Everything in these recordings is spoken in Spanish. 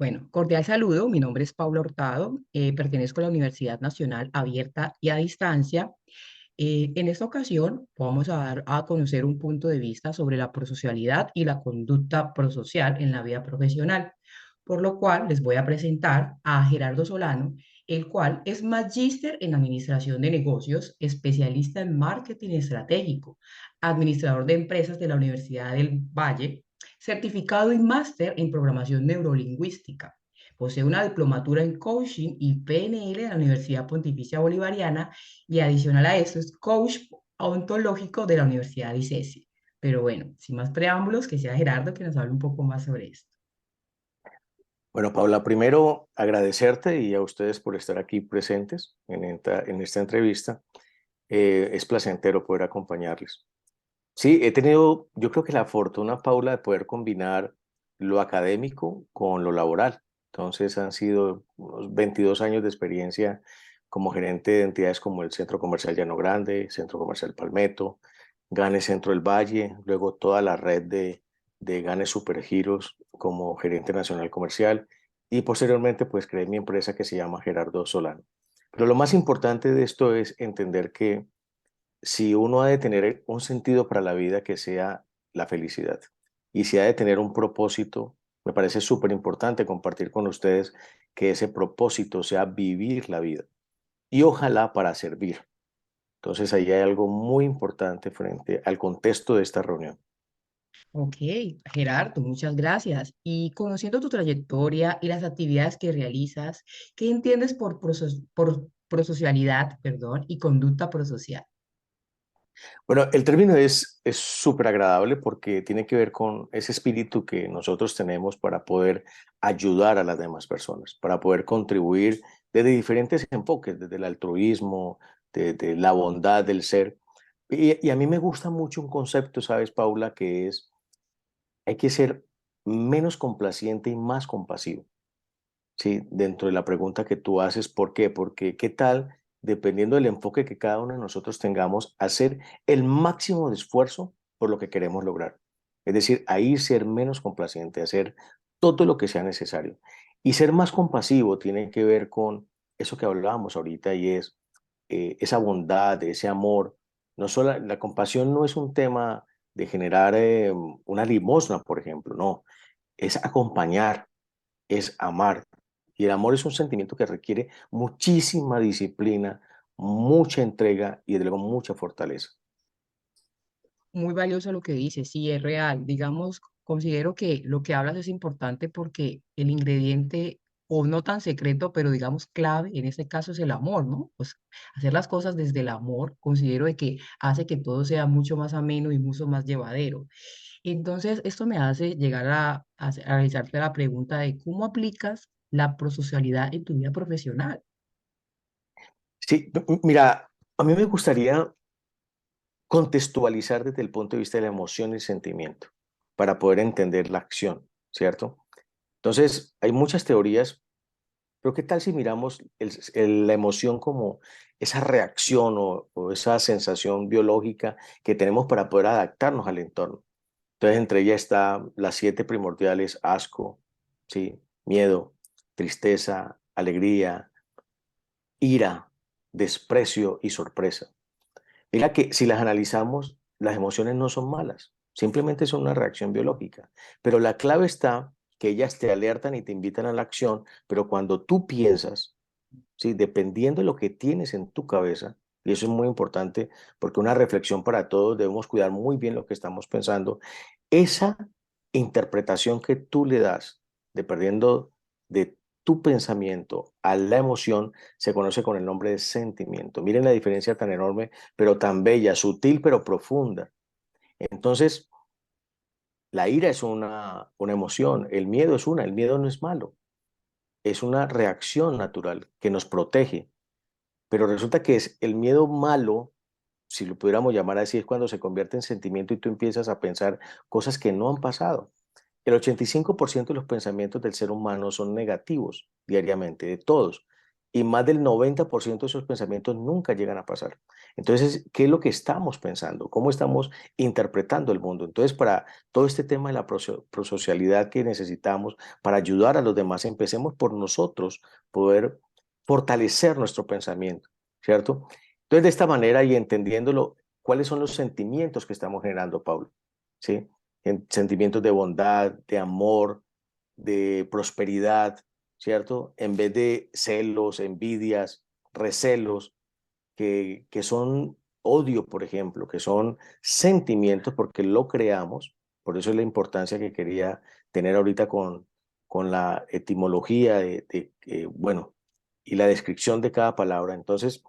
Bueno, cordial saludo. Mi nombre es Paula Hurtado. Pertenezco a la Universidad Nacional Abierta y a Distancia. En esta ocasión vamos a dar a conocer un punto de vista sobre la prosocialidad y la conducta prosocial en la vida profesional, por lo cual les voy a presentar a Gerardo Solano, el cual es magíster en administración de negocios, especialista en marketing estratégico, administrador de empresas de la Universidad del Valle, certificado y máster en programación neurolingüística. Posee una diplomatura en coaching y PNL de la Universidad Pontificia Bolivariana y adicional a eso es coach ontológico de la Universidad de ICESI. Pero bueno, sin más preámbulos, que sea Gerardo que nos hable un poco más sobre esto. Bueno, Paula, primero agradecerte y a ustedes por estar aquí presentes en esta entrevista. Es placentero poder acompañarles. Sí, he tenido, yo creo que la fortuna, Paula, de poder combinar lo académico con lo laboral. Entonces han sido unos 22 años de experiencia como gerente de entidades como el Centro Comercial Llano Grande, Centro Comercial Palmetto, Gane Centro del Valle, luego toda la red de Gane Supergiros como gerente nacional comercial y posteriormente pues creé mi empresa que se llama Gerardo Solano. Pero lo más importante de esto es entender que si uno ha de tener un sentido para la vida que sea la felicidad y si ha de tener un propósito, me parece súper importante compartir con ustedes que ese propósito sea vivir la vida y ojalá para servir. Entonces ahí hay algo muy importante frente al contexto de esta reunión. Ok, Gerardo, muchas gracias. Y conociendo tu trayectoria y las actividades que realizas, ¿qué entiendes por prosocialidad, perdón, y conducta prosocial? Bueno, el término es súper agradable porque tiene que ver con ese espíritu que nosotros tenemos para poder ayudar a las demás personas, para poder contribuir desde diferentes enfoques, desde el altruismo, desde la bondad del ser. Y a mí me gusta mucho un concepto, ¿sabes, Paula? Que es, hay que ser menos complaciente y más compasivo. Sí, dentro de la pregunta que tú haces, ¿por qué? Porque qué tal, dependiendo del enfoque que cada uno de nosotros tengamos, hacer el máximo de esfuerzo por lo que queremos lograr. Es decir, ahí ser menos complaciente, hacer todo lo que sea necesario. Y ser más compasivo tiene que ver con eso que hablábamos ahorita y es esa bondad, ese amor. No solo, la compasión no es un tema de generar una limosna, por ejemplo, no, es acompañar, es amar. Y el amor es un sentimiento que requiere muchísima disciplina, mucha entrega y, desde luego, mucha fortaleza. Muy valioso lo que dices, sí, es real. Digamos, considero que lo que hablas es importante porque el ingrediente, o no tan secreto, pero digamos clave, en este caso es el amor, ¿no? Pues hacer las cosas desde el amor, considero de que hace que todo sea mucho más ameno y mucho más llevadero. Entonces, esto me hace llegar a realizarte la pregunta de cómo aplicas la prosocialidad en tu vida profesional. Sí, mira, a mí me gustaría contextualizar desde el punto de vista de la emoción y el sentimiento para poder entender la acción, ¿cierto? Entonces, hay muchas teorías, pero ¿qué tal si miramos la emoción como esa reacción o esa sensación biológica que tenemos para poder adaptarnos al entorno? Entonces, entre ellas está las siete primordiales: asco, ¿sí? Miedo, tristeza, alegría, ira, desprecio y sorpresa. Mira que si las analizamos, las emociones no son malas, simplemente son una reacción biológica. Pero la clave está que ellas te alertan y te invitan a la acción, pero cuando tú piensas, ¿sí? Dependiendo de lo que tienes en tu cabeza, y eso es muy importante porque una reflexión para todos, debemos cuidar muy bien lo que estamos pensando, esa interpretación que tú le das, dependiendo de tu pensamiento a la emoción, se conoce con el nombre de sentimiento. Miren la diferencia tan enorme, pero tan bella, sutil, pero profunda. Entonces, la ira es una emoción, el miedo es el miedo no es malo, es una reacción natural que nos protege, pero resulta que es el miedo malo, si lo pudiéramos llamar así, es cuando se convierte en sentimiento y tú empiezas a pensar cosas que no han pasado. El 85% de los pensamientos del ser humano son negativos diariamente, de todos. y más del 90% de esos pensamientos nunca llegan a pasar. Entonces, ¿qué es lo que estamos pensando? ¿Cómo estamos interpretando el mundo? Entonces, para todo este tema de la prosocialidad que necesitamos para ayudar a los demás, empecemos por nosotros poder fortalecer nuestro pensamiento, ¿cierto? Entonces, de esta manera y entendiéndolo, ¿cuáles son los sentimientos que estamos generando, Pablo? ¿Sí? Sentimientos de bondad, de amor, de prosperidad, ¿cierto? En vez de celos, envidias, recelos, que son odio, por ejemplo, que son sentimientos porque lo creamos. Por eso es la importancia que quería tener ahorita con la etimología bueno, y la descripción de cada palabra. Entonces,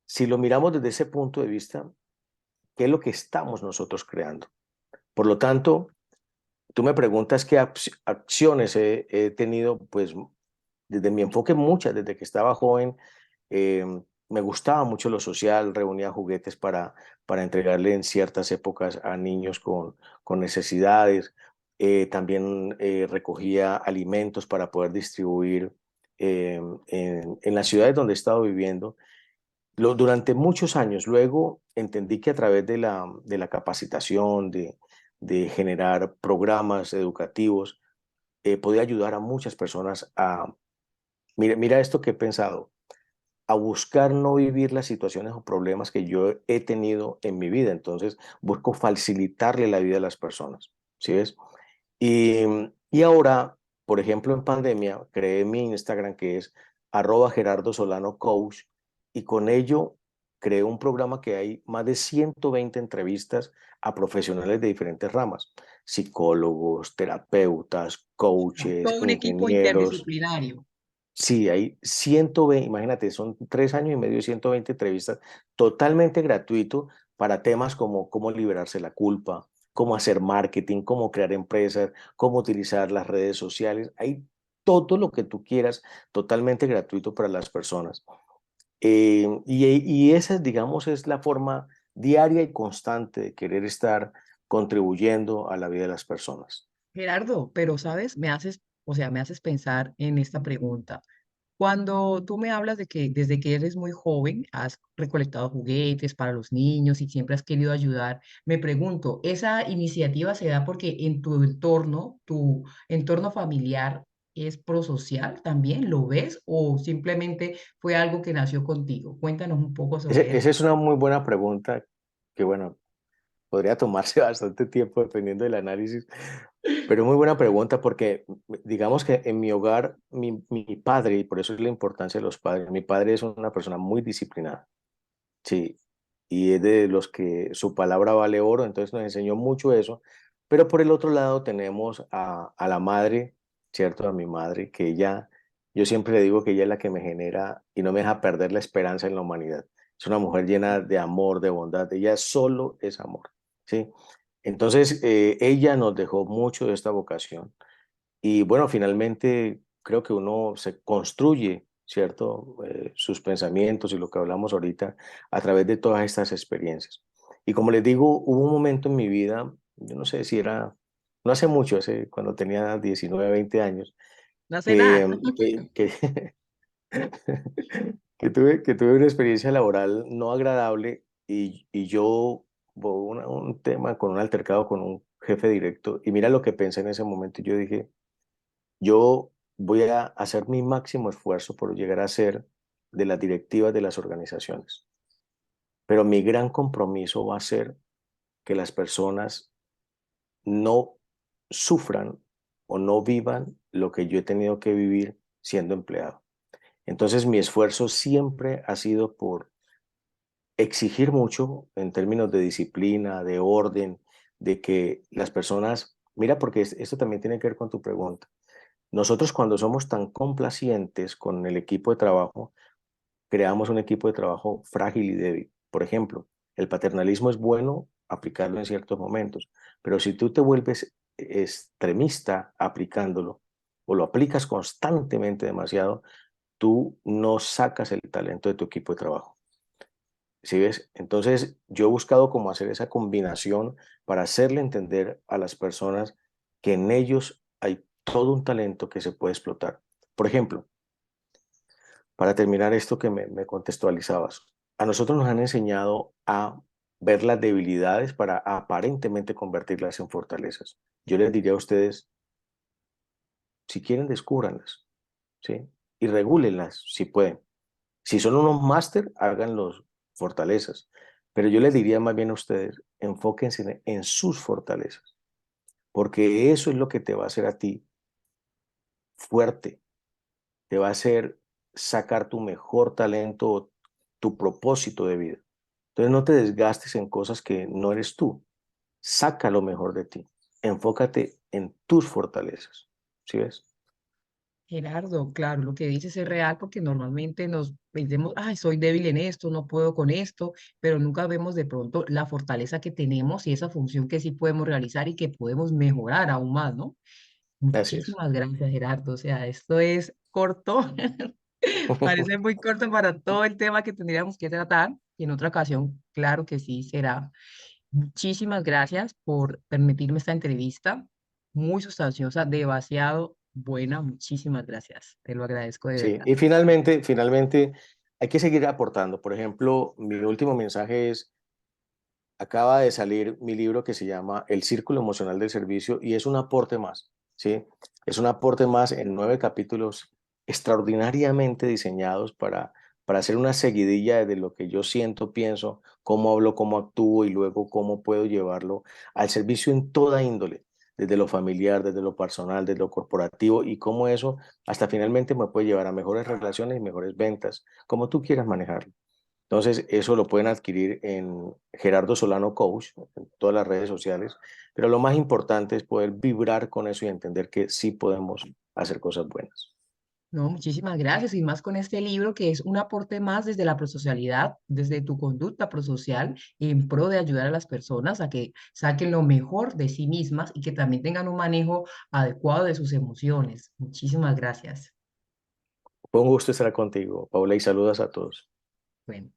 si lo miramos desde ese punto de vista, ¿qué es lo que estamos nosotros creando? Por lo tanto, tú me preguntas qué acciones he tenido, pues desde mi enfoque muchas, desde que estaba joven, eh, me gustaba mucho lo social, reunía juguetes para entregarle en ciertas épocas a niños con necesidades, también recogía alimentos para poder distribuir en las ciudades donde he estado viviendo. Durante muchos años, luego entendí que a través de la capacitación, de generar programas educativos, podía ayudar a muchas personas a, mira esto que he pensado, a buscar no vivir las situaciones o problemas que yo he tenido en mi vida. Entonces, busco facilitarle la vida a las personas, ¿sí ves? Y, y ahora, por ejemplo, en pandemia, creé mi Instagram que es @Gerardo Solano Coach y con ello creé un programa que hay más de 120 entrevistas a profesionales de diferentes ramas, psicólogos, terapeutas, coaches, Todo un equipo ingenieros. interdisciplinario. Sí, hay 120, imagínate, son 3 años y medio de 120 entrevistas totalmente gratuito para temas como cómo liberarse de la culpa, cómo hacer marketing, cómo crear empresas, cómo utilizar las redes sociales. Hay todo lo que tú quieras totalmente gratuito para las personas. Y esa, digamos, es la forma diaria y constante de querer estar contribuyendo a la vida de las personas. Gerardo, pero sabes, me haces, o sea, me haces pensar en esta pregunta. Cuando tú me hablas de que desde que eres muy joven has recolectado juguetes para los niños y siempre has querido ayudar, me pregunto, ¿esa iniciativa se da porque en tu entorno familiar es prosocial también? ¿Lo ves? ¿O simplemente fue algo que nació contigo? Cuéntanos un poco sobre Esa eso. es una muy buena pregunta que, bueno, podría tomarse bastante tiempo dependiendo del análisis, pero muy buena pregunta porque digamos que en mi hogar, mi padre, y por eso es la importancia de los padres, mi padre es una persona muy disciplinada, sí, y es de los que su palabra vale oro, entonces nos enseñó mucho eso, pero por el otro lado tenemos a la madre, ¿cierto? A mi madre, que ella, yo siempre le digo que ella es la que me genera y no me deja perder la esperanza en la humanidad. Es una mujer llena de amor, de bondad, ella solo es amor, ¿sí? Entonces, ella nos dejó mucho de esta vocación y bueno, finalmente creo que uno se construye, ¿cierto? Sus pensamientos y lo que hablamos ahorita a través de todas estas experiencias. Y como les digo, hubo un momento en mi vida, yo no sé si era, no hace mucho, cuando tenía 19 20 años, No hace nada. que que tuve una experiencia laboral no agradable y yo hubo un tema con un altercado con un jefe directo y mira lo que pensé en ese momento. Yo dije, yo voy a hacer mi máximo esfuerzo por llegar a ser de las directivas de las organizaciones, pero mi gran compromiso va a ser que las personas no sufran o no vivan lo que yo he tenido que vivir siendo empleado. Entonces mi esfuerzo siempre ha sido por exigir mucho en términos de disciplina, de orden, de que las personas, mira, porque esto también tiene que ver con tu pregunta. Nosotros cuando somos tan complacientes con el equipo de trabajo, creamos un equipo de trabajo frágil y débil. Por ejemplo, el paternalismo es bueno aplicarlo en ciertos momentos, pero si tú te vuelves extremista aplicándolo o lo aplicas constantemente demasiado, tú no sacas el talento de tu equipo de trabajo. ¿Sí ves? Entonces, yo he buscado cómo hacer esa combinación para hacerle entender a las personas que en ellos hay todo un talento que se puede explotar. Por ejemplo, para terminar esto que me contextualizabas. A nosotros nos han enseñado a ver las debilidades para aparentemente convertirlas en fortalezas. Yo les diría a ustedes, si quieren, descúbranlas, ¿sí? Y regúlenlas si pueden. Si son unos máster, háganlos fortalezas. Pero yo les diría más bien a ustedes, enfóquense en sus fortalezas, porque eso es lo que te va a hacer a ti fuerte, te va a hacer sacar tu mejor talento, tu propósito de vida. Entonces no te desgastes en cosas que no eres tú. Saca lo mejor de ti. Enfócate en tus fortalezas. ¿Sí ves? Gerardo, claro, lo que dices es real porque normalmente nos pensemos, ay, soy débil en esto, no puedo con esto, pero nunca vemos de pronto la fortaleza que tenemos y esa función que sí podemos realizar y que podemos mejorar aún más, ¿no? Así es. Muchísimas gracias, Gerardo. O sea, esto es corto, parece muy corto para todo el tema que tendríamos que tratar. Y en otra ocasión, claro que sí, será. Muchísimas gracias por permitirme esta entrevista, muy sustanciosa, demasiado buena. Muchísimas gracias. Te lo agradezco de Sí, verdad. y finalmente, hay que seguir aportando. Por ejemplo, mi último mensaje es, acaba de salir mi libro que se llama El Círculo Emocional del Servicio y es un aporte más, ¿sí? Es un aporte más en 9 capítulos extraordinariamente diseñados para hacer una seguidilla de lo que yo siento, pienso, cómo hablo, cómo actúo y luego cómo puedo llevarlo al servicio en toda índole, desde lo familiar, desde lo personal, desde lo corporativo y cómo eso hasta finalmente me puede llevar a mejores relaciones y mejores ventas, como tú quieras manejarlo. Entonces, eso lo pueden adquirir en Gerardo Solano Coach, en todas las redes sociales, pero lo más importante es poder vibrar con eso y entender que sí podemos hacer cosas buenas. No, muchísimas gracias. Y más con este libro que es un aporte más desde la prosocialidad, desde tu conducta prosocial, en pro de ayudar a las personas a que saquen lo mejor de sí mismas y que también tengan un manejo adecuado de sus emociones. Muchísimas gracias. Fue un gusto estar contigo, Paula, y saludas a todos. Bueno.